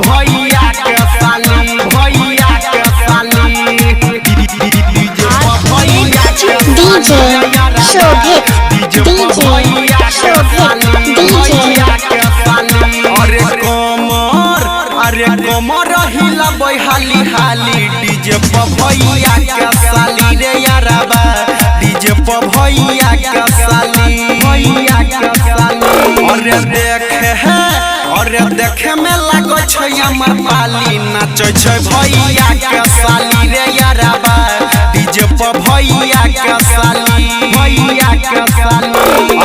भैया के साली भैया के साली डीजे भैया के डीजे शोभित डीजे शोभित डीजे के साली अरे कमर हिला हाली हाली डीजे भैया के साली रे यारबा डीजे भैया के साली भैया के साली अरे देखे में लागो छै हमर पाली नाचै छै भैया के साली रे यारबा डीजे भैया के साली भैया के साली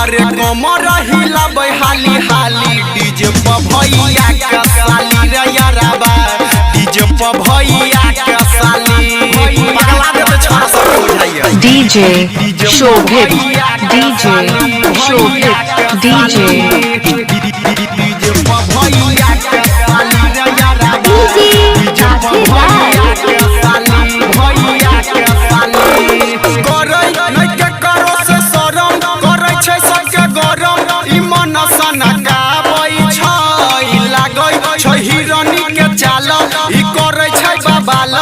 अरे कमर हिलाबै हाली हाली डीजे भैया के साली रे यारबा डीजे भैया के साली पगला देबे छोरा सब बुझाइए डीजे शोभित डीजे शोभित डीजे भैया के साली रे यारबा डीजे भैया के साली भैया के साली करै नै के करो से शरम करै छै सबके गरम ई मन सनकाबै छै लागै छै हिरनी के चाल ई करै छै बबाल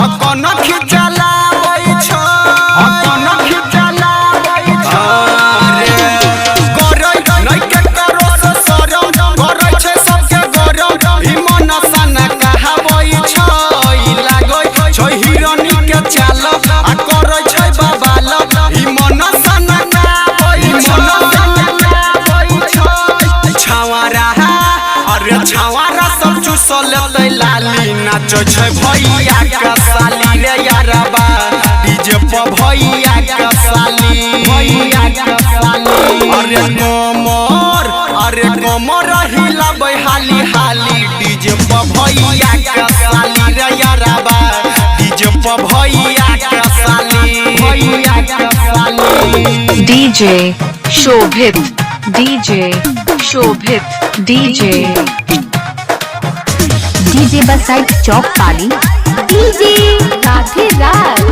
अपन खिचलाबै छै अपन खिचलाबै छै करै नै के करो से शरम करै छै सबके गरम ई मन सनकाबै छै लागै छै हिरनी के चाल आ करै छै बबाल ई मन सनकाबै छै छावारा अरे छावारा सब चुसल लेतै लाली नाचै छै भैया के साली रे यारबा डीजे भैया के साली भैया के साली अरे कमर हिलाबै हाली हाली डीजे भैया के साली रे यारबा डीजे भैया के साली भैया के साली डीजे शोभित डीजे शोभित डीजे डीजे बसाइट चौक पाली डीजे काठे राज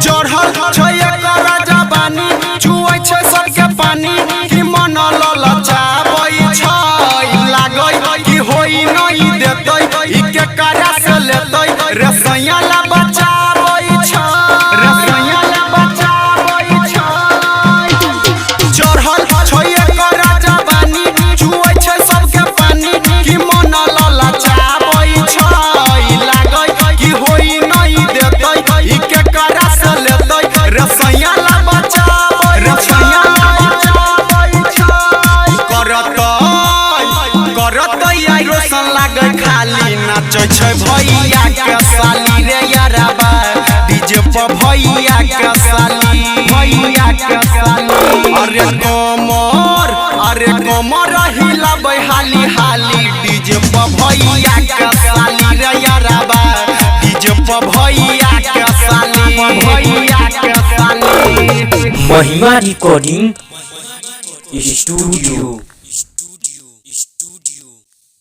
चढ़ल छै एकर जवानी छुए छै सबके पानी कि मन ललचाबै छै लागै कि होई नहीं देतै ई के करा से लेतै रे सैया ला बचाबै छै रे सैया ला बचाबै छै चढ़ल छै एकर जवानी छुए छै सबके पानी कि मन ललचाबै छै लागै कि होई नहीं देतै ई के करा से लेतै रे सैया ला बचाबै रे सैया ला बचाबै छै करत आई रोशन लागै खाली नाचै छै भैया के साली रे यारबा डीजे भैया के साली भैया के साली अरे कमर हिलाबै हाली हाली डीजे भैया के साली रे यारबा डीजे भैया के साली भैया के साली महिमा रिकॉर्डिंग स्टूडियो।